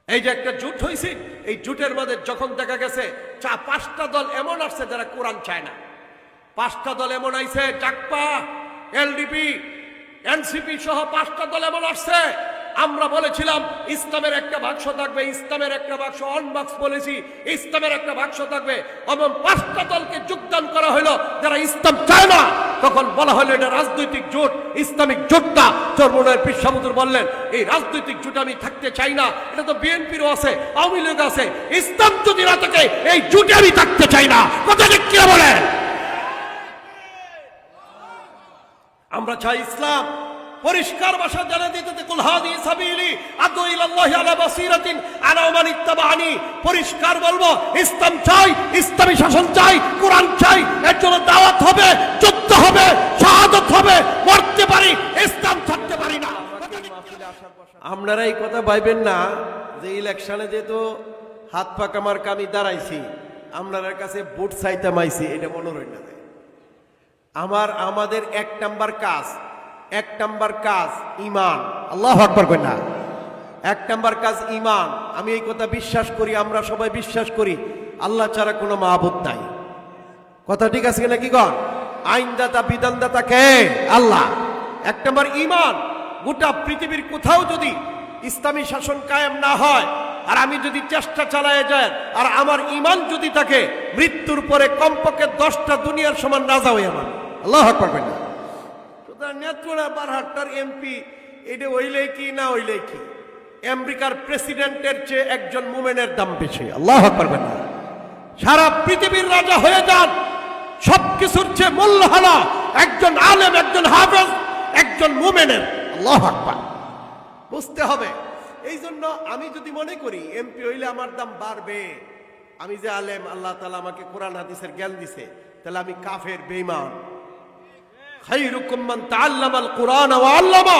এই যে একটা জোট হয়েছে, এই জোটের মধ্যে যখন দেখা গেছে পাঁচটা দল এমন আসছে যারা কোরআন চায় না। পাঁচটা দল এমন আইছে, জাকপা, এলডিপি, এনসিপি সহ পাঁচটা দল এমন আসছে। আমরা বলেছিলাম ইসলামের একটা বাক্স থাকবে, ইসলামের একটা বাক্স অন বাক্স বলেছি, ইসলামের একটা বাক্স থাকবে। এবং পাঁচটা দলকে যোগদান করা হলো যারা ইসলাম চায় না। তখন বলা হলো এটা রাজনৈতিক জোট, ইসলামিক জোট না। চরমোনায়ের পীর সাহেব হুজুর বললেন এই রাজনৈতিক জোট আমি থাকতে চাই না, এটা তো বিএনপিরও আছে, আওয়ামী লীগ আছে, ইসলাম যদি না থাকে এই জোটে আমি থাকতে চাই না। কথা ঠিক কি বলেন? আমরা চাই ইসলাম পরিষ্কার ভাষা জানা দিতে, কুল হাদি সাবিলি আদু ইলাল্লাহি আলা বাসিরাতিন আনা ওয়া মান ইত্তাবানি। পরিষ্কার বলবো ইসলাম চাই, ইসলামী শাসন চাই, কোরআন চাই। এর জন্য দাওয়াত হবে, যুদ্ধ হবে, শাহাদাত হবে। মরতে পারি, ইসলাম ছাড়তে পারি না। আপনারা এই কথা ভাইবেন না যে ইলেকশনে যেহেতু হাত পাকা মার্কা আমি দাঁড়াইছি, আপনাদের কাছে ভোট চাইতে মাইছি, এটা মনে রইল না। আমাদের এক নাম্বার কাজ ঈমান। আল্লাহু আকবার কই না? এক নাম্বার কাজ ঈমান। আমি এই কথা বিশ্বাস করি, আমরা সবাই বিশ্বাস করি আল্লাহ ছাড়া কোনো মাবুদ নাই। কথা ঠিক আছে নাকি গণ? আইনদাতা বিধানদাতা কে? আল্লাহ। এক নাম্বার ঈমান। গোটা পৃথিবীর কোথাও যদি ইসলামী শাসন কায়েম না হয় আর আমি যদি চেষ্টা চালায় যায় আর আমার ঈমান যদি থাকে, মৃত্যুর পরে কমপক্ষে 10টা দুনিয়ার সমান রাজা হই আমার। আল্লাহু আকবার কই না? নেত্রকোনা বারহাট্টার এমপি এটা হইলে কি না হইলে কি, আমেরিকার প্রেসিডেন্টের চেয়ে একজন মুমিনের দাম বেশি। আল্লাহু আকবার কই না? সারা পৃথিবীর রাজা হয়ে যান, সবকিছুর চেয়ে মূল্য হলো একজন আলেম, একজন হাফেজ, একজন মুমিনের। আল্লাহু আকবার বুঝতে হবে। এই জন্য আমি যদি মনে করি এমপি হইলে আমার দাম বাড়বে, আমি যে আলেম, আল্লাহ তাআলা আমাকে কোরআন হাদিসের জ্ঞান দিছে, তাহলে আমি কাফের, বেঈমান। খায়রুকুম মান তাআল্লামাল কুরআন ওয়া আল্লামা।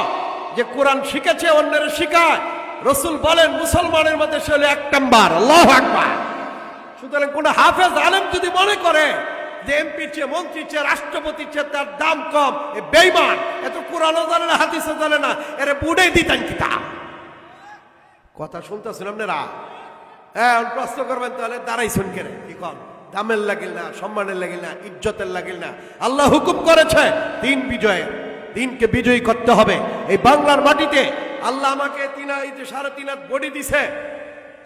যে কোরআন শিখেছে অন্যের শিখায়। রাসূল বলেন মুসলমানের মধ্যে সে হলো এক নাম্বার। আল্লাহু আকবার। সুতরাং কোন হাফেজ আলেম যদি মনে করে যে এমপির চেয়ে, মন্ত্রীর চেয়ে, রাষ্ট্রপতির চেয়ে তার দাম কম, এ বেঈমান। এত কোরআনও জানে না, হাদিসও জানে না, এর বুড়াই দিতেন কিতাব। কথা শুনতেছেন আপনারা? হ্যাঁ, প্রশ্ন করবেন তাহলে দাঁড়াইছেন কেন? কি কম দামের লাগিল না, সম্মানের লাগিল না, ইজ্জতের লাগিল না। আল্লাহ হুকুম করেছে দিন বিজয়ের, দিনকে বিজয়ী করতে হবে। এই বাংলার মাটিতে আল্লাহ আমাকে 3.5 হাত বডি দিছে।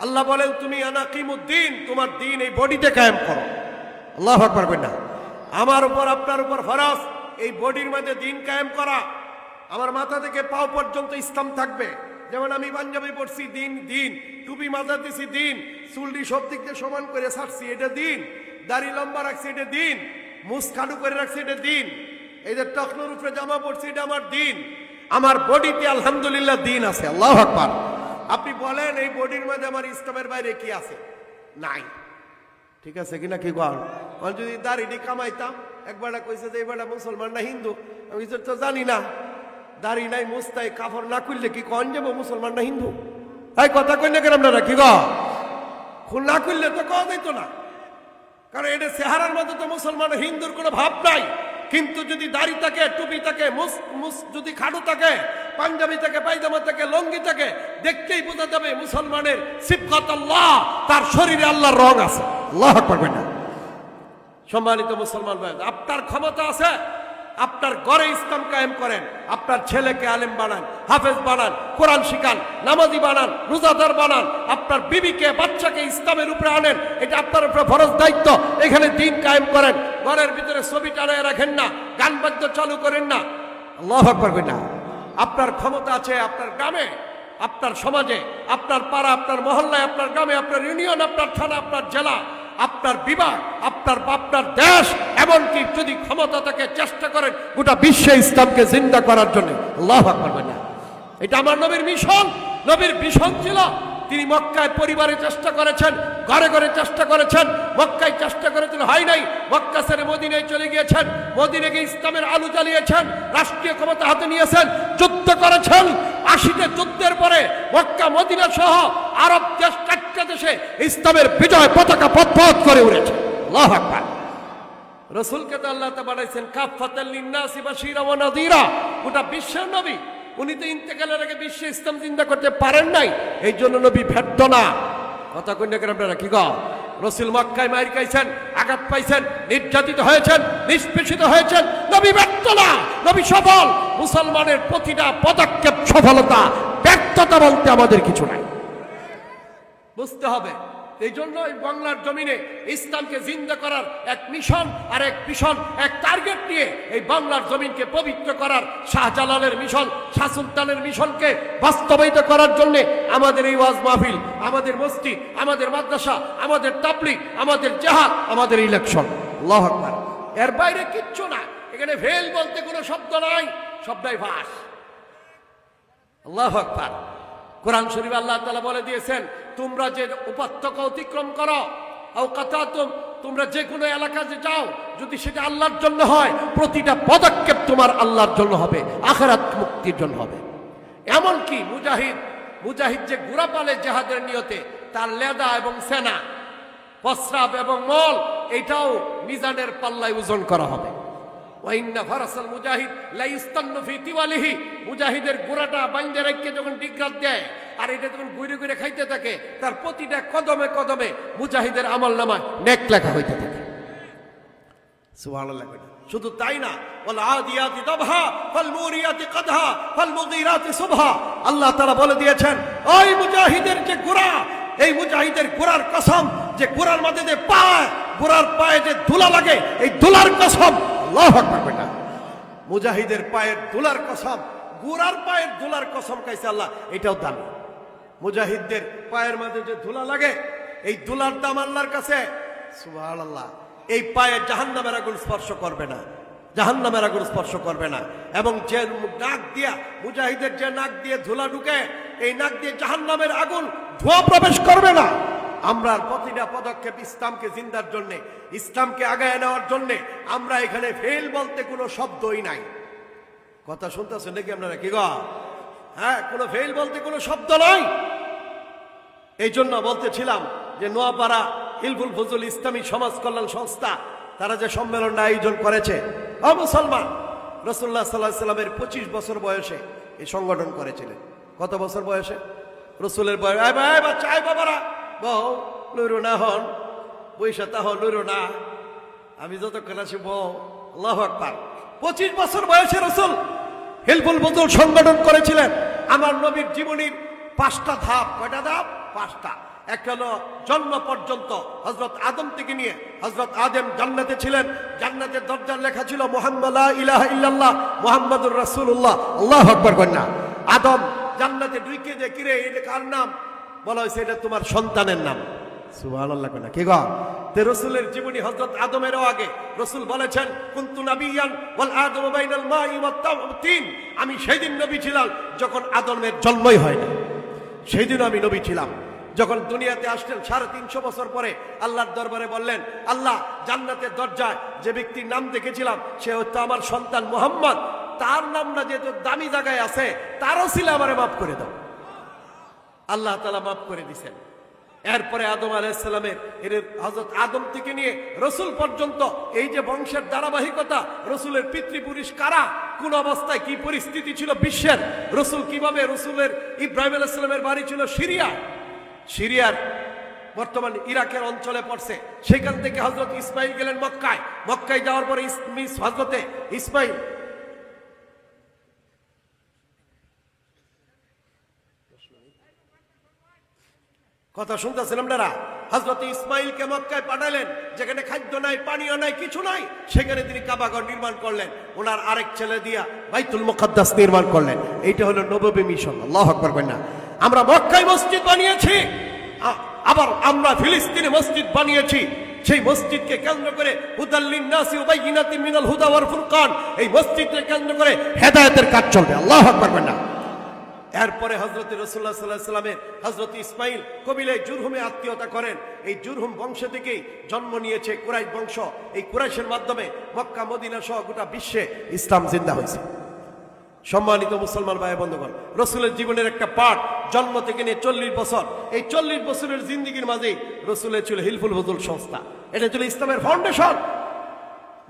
আল্লাহ বলেন তুমি আনাকিমুদ্দিন, তোমার দিন এই বডিতে কায়েম করো। আল্লাহু আকবার কই না? আমার উপর, আপনার উপর ফরজ এই বডির মধ্যে দিন কায়েম করা। আমার মাথা থেকে পাও পর্যন্ত ইসলাম থাকবে। যেমন আমি পাঞ্জাবি পড়ছি, দিন দিন, টুপি মাথা দিছি, দিন, চুলটি সব দিক দিয়ে সমান করে ছাড়ছি, এটা দিন, দাড়ি লম্বা রাখছি, এটা দিন, মুছ খাটু করে রাখছি, এটা দিন, এই যে টকনোর উপরে জামা পড়ছি, এটা আমার দিন। আমার বডিতে আলহামদুলিল্লাহ দিন আছে। আল্লাহু আকবার। আপনি বলেন এই বডির মধ্যে আমার ইসলামের বাইরে কি আছে? নাই। ঠিক আছে কিনা? কি কর যদি দাড়িটি কামাইতাম, একবারটা কইছে যে এবারটা মুসলমান না হিন্দু, আমি তো জানি না। দাড়ি নাই, মুস্তাই, কাপড় না করলে কি কন যাবো মুসলমান না হিন্দু? এই কথা কই না কেন আপনারা? কি খুন না করলে তো কওয়া যাইত না, কারণ এটা চেহারার মধ্যে তো মুসলমান হিন্দুর কোনো ভাব নাই। কিন্তু যদি দাড়ি থাকে, টুপি থাকে, যদি খাড়ু থাকে, পাঞ্জাবি থাকে, পায়জামা থাকে, লঙ্গি থাকে, দেখতেই বোঝা যাবে মুসলমানের সিফাত আল্লাহ, তার শরীরে আল্লাহর রং আছে। আল্লাহু আকবার কই না? সম্মানিত মুসলমান ভাই, আপনার ক্ষমতা আছে, আপনার ঘরে ইসলাম কায়েম করেন, আপনার ছেলেকে আলেম বানান, হাফেজ বানান, কোরআন শিখান, নামাজি বানান, রোজাদার বানান, আপনার বিবিকে, বাচ্চাকে ইসলামের উপরে আনেন। এটা আপনার উপরে ফরজ দায়িত্ব। এখানে দিন কায়েম করেন। ঘরের ভিতরে ছবি টানায় রাখেন না, গান বাদ্য চালু করেন না। আল্লাহু আকবার কই না? আপনার ক্ষমতা আছে আপনার গ্রামে, আপনার সমাজে, আপনার পাড়া, আপনার মহল্লায়, আপনার গ্রামে, আপনার ইউনিয়ন, আপনার থানা, আপনার জেলা, আপনার বিভাগ, আপনার দেশ, এমনকি যদি ক্ষমতা থাকে চেষ্টা করেন গোটা বিশ্বে ইসলামকে জিন্দা করার জন্য। আল্লাহু আকবার বলেন। এটা আমার নবীর মিশন। নবীর মিশন ছিল তিনি মক্কায় পরিবারে চেষ্টা করেছেন, ঘরে ঘরে চেষ্টা করেছেন। মক্কায় চেষ্টা করেছেন, হয় নাই। মক্কা ছেড়ে মদিনায় চলে গিয়েছেন, মদিনায় গিয়ে ইসলামের আলো জ্বালিয়েছেন, রাষ্ট্রীয় ক্ষমতা হাতে নিয়েছেন, যুদ্ধ করেছেন। 80টা যুদ্ধের পরে মক্কা, মদিনা সহ আরব দেশ 4টা দেশে ইসলামের বিজয় পতাকা পথ করে উড়েছে। আল্লাহু আকবার। রাসূলকে তো আল্লাহ তাআলা বানাইছেন কাফাতাল লিন্নাসি বাশীরা ওয়া নাযীরা, গোটা বিশ্বের নবী। উনি তো ইন্তেকালের আগে বিশ্বে ইসলাম জিন্দা করতে পারেন নাই, এই জন্য নবী ব্যর্থ না। কথা কন্যা কেন আপনারা কি গো? রসুল মক্কায় মাইর খাইছেন, আঘাত পাইছেন, নির্যাতিত হয়েছেন, নিষ্পেষিত হয়েছেন, নবী ব্যর্থ না, নবী সফল। মুসলমানের প্রতিটা পদক্ষেপ সফলতা, ব্যর্থতা বলতে আমাদের কিছু নাই, বুঝতে হবে। এই জন্য এই বাংলার জমিনে ইসলামকে জিন্দা করার এক মিশন আর এক মিশন, এক টার্গেট নিয়ে এই বাংলার জমিনকে পবিত্র করার শাহজালালের মিশন, শাহ সুলতানের মিশনকে বাস্তবায়িত করার জন্য আমাদের এই ওয়াজ মাহফিল, আমাদের মসজিদ, আমাদের মাদ্রাসা, আমাদের তাবলীগ, আমাদের জিহাদ, আমাদের ইলেকশন। আল্লাহু আকবার। এর বাইরে কিচ্ছু না। এখানে ফেল বলতে কোনো শব্দ নাই, সবটাই ভাস। আল্লাহু আকবার। কোরআন শরীফে আল্লাহ তাআলা বলে দিয়েছেন, তোমরা যে উপত্যকা অতিক্রম করো, তোমরা যে কোনো এলাকাতে যাও, যদি সেটা আল্লাহর জন্য হয়, প্রতিটা পদক্ষেপ তোমার আল্লাহর জন্য হবে, আখিরাত মুক্তির জন্য হবে। এমনকি মুজাহিদ যে ঘোড়া পালে জিহাদের নিয়তে, তার লেদা এবং সেনা, প্রস্রাব এবং মল, এটাও মিজানের পাল্লায় ওজন করা হবে। মুজাহিদের গোড়াটা বাইন্দে রেখে যখন ডিগ্রাত দেয় আর এটা যখন ঘুরে ঘুরে খাইতে থাকে, তার প্রতিটা কদমে কদমে মুজাহিদের আমল নামায় নেক লেখা হইতে থাকে। সুবহানাল্লাহ। শুধু তাই না, আল্লাহ তাআলা বলে দিয়েছেন, ওই মুজাহিদের যে গোড়া, এই মুজাহিদের গোড়ার কসম, যে গোড়ার মধ্যে যে পায়, গোড়ার পায়ে যে ধুলা লাগে, এই ধুলার কসম। আল্লাহু আকবার। বেটা, মুজাহিদের পায়ের ধুলার কসম, গোড়ার পায়ের ধুলার কসম খাইছে আল্লাহ, এটাও দামি। মুজাহিদদের পায়ের মধ্যে যে ধুলা লাগে, এই ধুলার দাম আল্লাহর কাছে। সুবহানাল্লাহ। এই পায়ে জাহান্নামের আগুন স্পর্শ করবে না, জাহান্নামের আগুন স্পর্শ করবে না। এবং যে নাক দিয়া, মুজাহিদের যে নাক দিয়ে ধুলা ঢুকে, এই নাক দিয়ে জাহান্নামের আগুন ধোঁয়া প্রবেশ করবে না। আমরা প্রতিটা পদক্ষেপ ইসলামকে জিন্দার জন্য, ইসলামকে আগায় নেওয়ার জন্য, আমরা এখানে ফেল বলতে কোনো শব্দই নাই। কথা শুনতেছেন নাকি আপনারা কি গো? হ্যাঁ, কোনো ফেল বলতে কোনো শব্দ নাই। এই জন্য বলতেছিলাম যে নোয়াপাড়া হিলফুল ফজল ইসলামী সমাজ কল্যাণ সংস্থা, তারা যে সম্মেলনটা আয়োজন করেছে, মুসলমান, রাসূলুল্লাহ সাল্লাল্লাহু আলাইহি সাল্লামের 25 বছর বয়সে এই সংগঠন করেছিলেন। কত বছর বয়সে? রসুলের বয়স, বাচ্চা বাবারা বউ লুরু না হন, পয়সা তা হন লুরু না, আমি যতক্ষণ আছি বউ। আল্লাহু আকবার। 25 বছর বয়সে রসুল হিলফুল ফজল সংগঠন করেছিলেন। আমার নবীর জীবনীর 5টা ধাপ। কয়টা ধাপ? 5টা। একটা হলো জন্ম পর্যন্ত, হযরত আদম থেকে নিয়ে হযরত আদম জান্নাতে ছিলেন, জান্নাতের দরজার লেখা ছিল মুহাম্মাদ লা ইলাহা ইল্লাল্লাহ মুহাম্মাদুর রাসূলুল্লাহ। আল্লাহু আকবার কন্যা। আদম জান্নাতে ঢুকে যে কিরে এটা কার নাম? বলা হয়েছে এটা তোমার সন্তানের নাম। সুবহানাল্লাহ কন্যা। কি গো? তে রসুলের জীবনী হযরত আদমেরও আগে রসুল বলেছেন, কুনতু নাবিয়ান ওয়াল আদমু বাইনাল মাই ওয়াত তিন। আমি সেদিন নবী ছিলাম যখন আদমের জন্মই হয় না, সেই দিন আমি নবী ছিলাম। যখন দুনিয়াতে আসলেন 350 বছর পরে আল্লাহর দরবারে বললেন, আল্লাহ, জান্নাতের দরজায় যে ব্যক্তির নাম দেখেছিলাম সে হচ্ছে আমার সন্তান মুহাম্মদ, তার নামটা যেহেতু দামি জায়গায় আছে, তারও ছিল আমারে মাফ করে দাও। আল্লাহ তাআলা মাফ করে দিয়েছেন। এরপরে আদম আলাইহিস সালামের হযরত আদম থেকে নিয়ে রসুল পর্যন্ত এই যে বংশের ধারাবাহিকতা, রসুলের পিতৃপুরুষ কারা, কোন অবস্থায় কি পরিস্থিতি ছিল বিশ্বের, রসুল কিভাবে, রসুলের ইব্রাহিম আলাইহিস সালামের বাড়ি ছিল সিরিয়ার বর্তমান ইরাকের অঞ্চলে পড়ছে। সেখান থেকে হযরত ইসমাইল গেলেন মক্কায়, মক্কায় যাওয়ার পরে হযরতে ইসমাইল কথা শুনতেছেন আপনারা? হযরত ইসমাইলকে মক্কায় পাঠালেন, যেখানে খাদ্য নাই, পানীয় নাই, কিছু নাই। সেখানে তিনি কাবাঘর নির্মাণ করলেন। ওনার আরেক ছেলে দিয়া বাইতুল মুকাদ্দাস নির্মাণ করলেন। এইটা হলো নববী মিশন। আল্লাহু আকবার কন্যা। আমরা মক্কায় মসজিদ বানিয়েছি, আবার আমরা ফিলিস্তিনে মসজিদ বানিয়েছি। সেই মসজিদকে কেন্দ্র করে হুদাল লিন-নাসি ওয়া বাইয়িনাতিন মিনাল হুদা ওয়াল ফুরকান, এই মসজিদকে কেন্দ্র করে হেদায়েতের কাজ চলবে। আল্লাহু আকবার কন্যা। এরপরে হযরত রাসূলুল্লাহ সাল্লাল্লাহু আলাইহি সাল্লামের হযরত ইসমাইল কবিলায় জুরহুমে আত্মীয়তা করেন। এই জুরহুম বংশ থেকেই জন্ম নিয়েছে কুরাইশ বংশ। এই কুরাইশের মাধ্যমে মক্কা মদিনা সহ গোটা বিশ্বে ইসলাম জিন্দা হয়েছে। সম্মানিত মুসলমান ভাই বন্ধুগণ, রসুলের জীবনের একটা পাঠ, জন্ম থেকে নিয়ে 40 বছর, এই 40 বছরের জিন্দিগির মাঝে রসুলের ছিল হিলফুল ফজল সংস্থা। এটা ছিল ইসলামের ফাউন্ডেশন।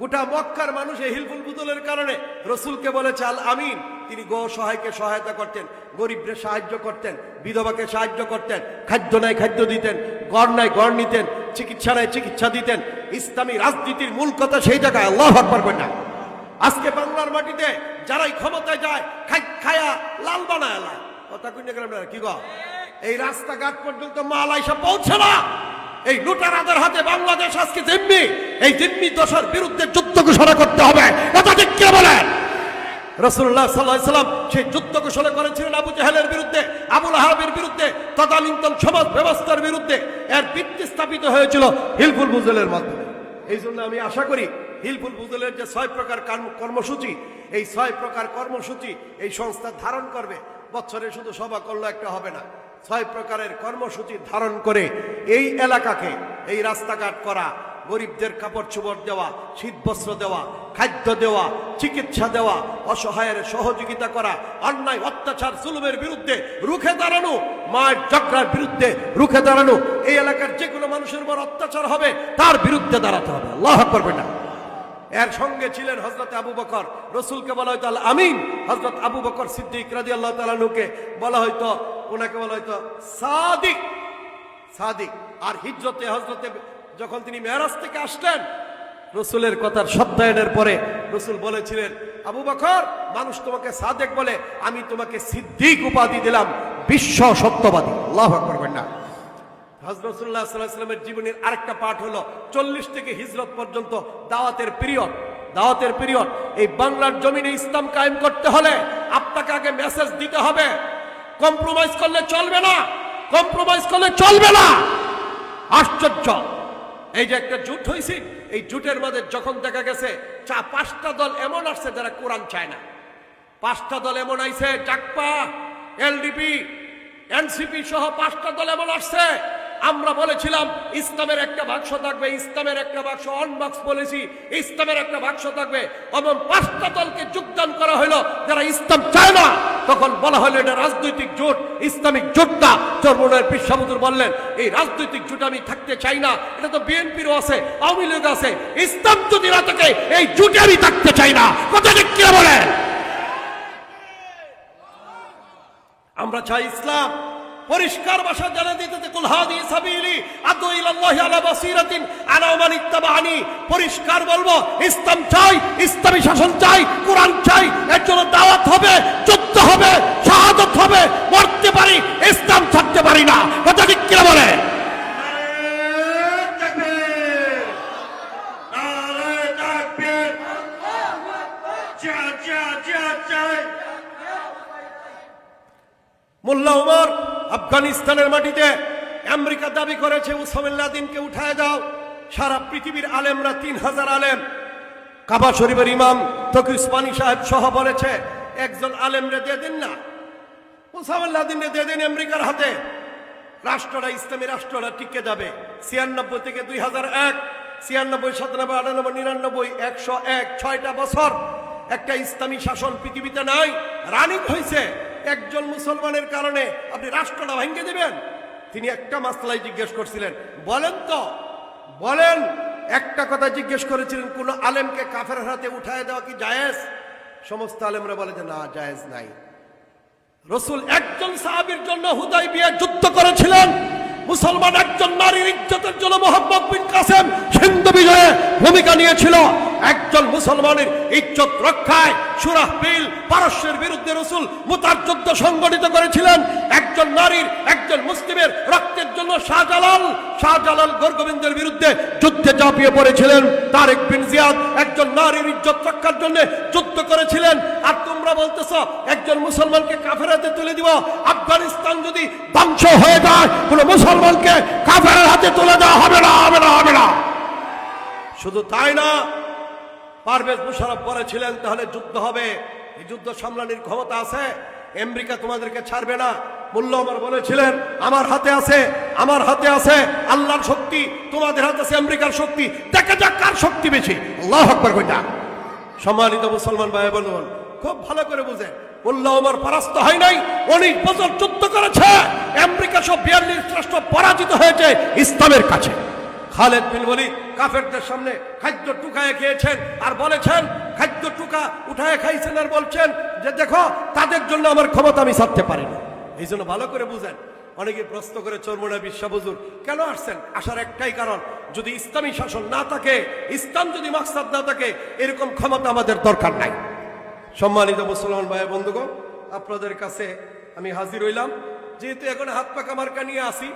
গোটা মক্কার মানুষ এই হিলফুল ফজলের কারণে রসুলকে বলেছে আল আমিন, তিনি গো সহায়কে সহায়তা করতেন, গরিবদের সাহায্য করতেন, বিধবাকে সাহায্য করতেন, খাদ্য নাই খাদ্য দিতেন, গড় নাই গড় নিতেন, চিকিৎসা নাই চিকিৎসা দিতেন। ইসলামী রাজনীতির মূল কথা সেই জায়গায়। আল্লাহু আকবার কইনা। আজকে বাংলার মাটিতে যারাই ক্ষমতায় যায় খায়া লাল বানায় আল্লাহ কথা কইনা গেলাম না কি গো, এই রাস্তাঘাট পর্যন্ত মাল আইসা পৌঁছে না। এই লুটারাদের হাতে বাংলাদেশ আজকে জিম্মি। এই জিম্মি দশার বিরুদ্ধে যুদ্ধ ঘোষণা করতে হবে। কথা ঠিক কে বলেন? রাসূলুল্লাহ সাল্লাল্লাহু আলাইহি ওয়াসাল্লাম সেই যুদ্ধ ঘোষণা করেছিলেন আবু জাহেলের বিরুদ্ধে, আবু লাহাবের বিরুদ্ধে, তদানীন্তন সমাজ ব্যবস্থার বিরুদ্ধে। এর ভিত্তি স্থাপিত হয়েছিল হিলফুল ফুজলের মাধ্যমে। এই জন্য আমি আশা করি হিলফুল ফুজলের যে 6 প্রকার কর্মসূচি, এই 6 প্রকার কর্মসূচি এই সংস্থা ধারণ করবে। বছরে শুধু সভা করলে একটা হবে না, 6 প্রকারের কর্মসূচি ধারণ করে এই এলাকাকে, এই রাস্তাঘাট করা, গরিবদের কাপড় চোপড় দেওয়া, শীতবস্ত্র দেওয়া, খাদ্য দেওয়া, চিকিৎসা দেওয়া, অসহায়ের সহযোগিতা করা, অন্যায় অত্যাচার জুলুমের বিরুদ্ধে রুখে দাঁড়ানো, মায়ের ঝগড়ার বিরুদ্ধে রুখে দাঁড়ানো। এই এলাকার যে কোনো মানুষের উপর অত্যাচার হবে তার বিরুদ্ধে দাঁড়াতে হবে। আল্লাহু আকবার বলেন। এর সঙ্গে ছিলেন হযরত আবু বকর। রাসূলকে বলা হয়তো আল আমিন। হযরত আবু বকর সিদ্দিক রাদিয়াল্লাহু তাআলা আনহুকে বলা হয়তো, ওনাকে বলা হয়তো সাদিক। সাদিক। আর হিজরতে হযরতে যখন তিনি মেরাজ থেকে আসলেন, রাসূলের কথার সত্যায়নের পরে রাসূল বলেছিলেন, আবু বকর, মানুষ তোমাকে সাদেক বলে, আমি তোমাকে সিদ্দিক উপাধি দিলাম, বিশ্ব সত্যবাদী। আল্লাহু আকবার বলেন না। হযরত রাসূলুল্লাহ সাল্লাল্লাহু আলাইহি ওয়াসাল্লামের জীবনের আরেকটা পাঠ হলো 40 থেকে হিজরত পর্যন্ত দাওয়াতের পিরিয়ড। দাওয়াতের পিরিয়ড। এই বাংলার জমিনে ইসলাম কায়েম করতে হলে আপনাকে আগে মেসেজ দিতে হবে। কম্প্রোমাইজ করলে চলবে না, কম্প্রোমাইজ করলে চলবে না। আশ্চর্য, এই যে একটা জোট হয়েছে, এই জোটের মধ্যে যখন দেখা গেছে 5টা দল এমন আসছে যারা কোরআন চায় না। 5টা দল এমন আইছে, জাকপা, এলডিপি, এনসিপি সহ 5টা দল এমন আসছে। আমরা বলেছিলাম ইসলামের একটা বাক্স থাকবে, ইসলামের একটা বাক্স অনবাক্স বলেছি, ইসলামের একটা বাক্স থাকবে। এমন 5টা দলকে যোগদান করা হলো যারা ইসলাম চায় না। তখন বলা হলো এটা রাজনৈতিক জোট, ইসলামিক জোট না। চরমনের পীর সাহেব হুজুর বললেন, এই রাজনৈতিক জোট আমি থাকতে চাই না। এটা তো বিএনপিরও আছে, আওয়ামী লীগ আছে। ইসলাম যদি না থাকে এই জোটে আমি থাকতে চাই না। কথা ঠিক কি বলেন? আমরা চাই ইসলাম। পরিষ্কার ভাষা জানা দিতে কুল হাদি সাবিলি আদু ইলাল্লাহি আলা বাসিরাতিন আনা ওয়া মান ইত্তাবানি। পরিষ্কার বলবো, ইসলাম চাই, ইসলামী শাসন চাই, কোরআন চাই। এর জন্য দাওয়াত হবে, যুদ্ধ হবে, শাহাদাত হবে। মরতে পারি, ইসলাম ছাড়তে পারি না। কথা ঠিক কি বলে? মোল্লা উমর আফগানিস্তানের মাটিতে আমেরিকা দাবি করেছে ওসামা বিন লাদেনকে উঠায় দাও। সারা পৃথিবীর আলেমরা 3000 আলেম, কাবা শরীফের ইমাম তকি উসমানী সাহেব সহ বলেছে, একজন আলেমরে দিয়ে দিন না, ওসামা বিন লাদেনকে দিয়ে দিন আমেরিকার হাতে। রাষ্ট্রটা, ইসলামী রাষ্ট্রটা টিকে যাবে। 96 থেকে 2001, 96, 97, 98, 99, 101, 6টা বছর একটা ইসলামী শাসন পৃথিবীতে নাই। রানিং হয়েছে। একজন মুসলমানের কারণে আপনি রাষ্ট্রটা ভেঙে দিবেন? তিনি একটা মাসলাই জিজ্ঞেস করছিলেন, বলেন তো, বলেন, একটা কথা জিজ্ঞেস করেছিলেন, কোন আলেমকে কাফেরের হাতে উঠায় দেওয়া কি জায়েজ? সমস্ত আলেমরা বলে যে না, জায়েজ নাই। রাসূল একজন সাহাবীর জন্য হুদায়বিয়া যুদ্ধ করেছিলেন। মুসলমান একজন নারীর ইজ্জতের জন্য মুহাম্মদ বিন কাসেম সিন্ধু বিজয়ে ভূমিকা নিয়েছিল। একজন মুসলমানের ইজ্জত রক্ষায় সুরাহবিল পারস্যের বিরুদ্ধে রাসূল মুতার যুদ্ধ সংগঠিত করেছিলেন। একজন নারীর, একজন মুসলিমের রক্তের জন্য শাহজালাল গোরগোবিন্দের বিরুদ্ধে যুদ্ধে ঝাঁপিয়ে পড়েছিলেন। তারেক বিন জিয়াদ একজন নারীর ইজ্জত রক্ষার জন্য যুদ্ধ করেছিলেন। আর তোমরা বলতেছ একজন মুসলমানকে কাফের হাতে তুলে দিব? আফগানিস্তান যদি ধ্বংস হয়ে যায়, কোন মুসলমানকে কাফেরের হাতে তুলে দেওয়া হবে না, হবে না, হবে না। শুধু তাই না, পারভেজ মুশারফ বলেছিলেন তাহলে যুদ্ধ হবে। এই যুদ্ধ সামলানোর ক্ষমতা আছে? আমেরিকা তোমাদেরকে ছাড়বে না। মোল্লা ওমর বলেছিলেন, আমার হাতে আছে, আমার হাতে আছে আল্লাহর শক্তি, তোমাদের হাতে আছে আমেরিকার শক্তি, দেখা যাক কার শক্তি বেশি। আল্লাহু আকবার কইতা। সম্মানিত মুসলমান ভাই বোন, খুব ভালো করে বুঝেন, মোল্লা ওমর পরাস্ত হয় নাই, 19 বছর যুদ্ধ করেছে। আমেরিকা সব 42 রাষ্ট্র পরাজিত হয়েছে ইসলামের কাছে। খালেদ বিন ওয়ালিদ কাফেরদের সামনে খাদ্য টুকায় খেয়েছেন আর বলেছেন, খাদ্য টুকা উঠায় খাইছেন আর বলছেন যে দেখো তাদের জন্য আমার ক্ষমতা আমি ছাড়তে পারি না। এই জন্য ভালো করে বুঝেন। অনেকে প্রশ্ন করে চরমোনা বিশ্বাস হুজুর কেন আসছেন? আসার একটাই কারণ, যদি ইসলামী শাসন না থাকে, ইসলাম যদি মাকসাদ না থাকে, এরকম ক্ষমতা আমাদের দরকার নাই। সম্মানিত মুসলমান ভাই বন্ধুগণ, আপনাদের কাছে আমি হাজির হইলাম, যেহেতু এখন হাত পাকা মার্কা নিয়ে আসি,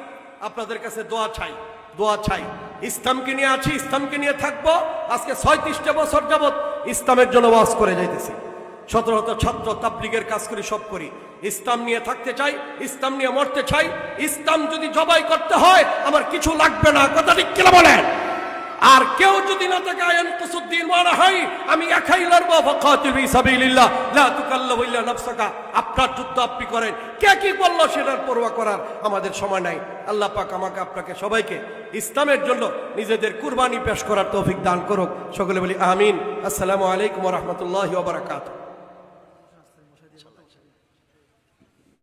আপনাদের কাছে দোয়া চাই, দোয়া চাই। ইসলামকে নিয়ে আছি, ইসলামকে নিয়ে থাকবো। আজকে 36টা বছর যাবত ইসলামের জন্য ওয়াজ করে যাইতেছি। 17 ছাত্র তাবলীগের কাজ করি, সব করি। ইসলাম নিয়ে থাকতে চাই, ইসলাম নিয়ে মরতে চাই। ইসলাম যদি জবাই করতে হয় আমার কিছু লাগবে না, কথা ঠিক কিনা বলেন? আর কেউ যদি না থাকে আয়ান কুসুদ্দিন মানা হয়, আমি একাই লড়বো। ফাকাতিল ফি সাবিলিল্লাহ লা তুকাল্লাফু ইল্লা নাফসাকা। আপনার যুদ্ধ আপনি করেন, কে কি বললো সেটার পরোয়া করার আমাদের সময় নাই। আল্লাহ পাক আমাকে আপনাকে সবাইকে ইসলামের জন্য নিজেদের কুরবানি পেশ করার তৌফিক দান করুক। সকলে বলি আমিন। আসসালামু আলাইকুম ওয়া রাহমাতুল্লাহি ওয়া বারাকাতুহু।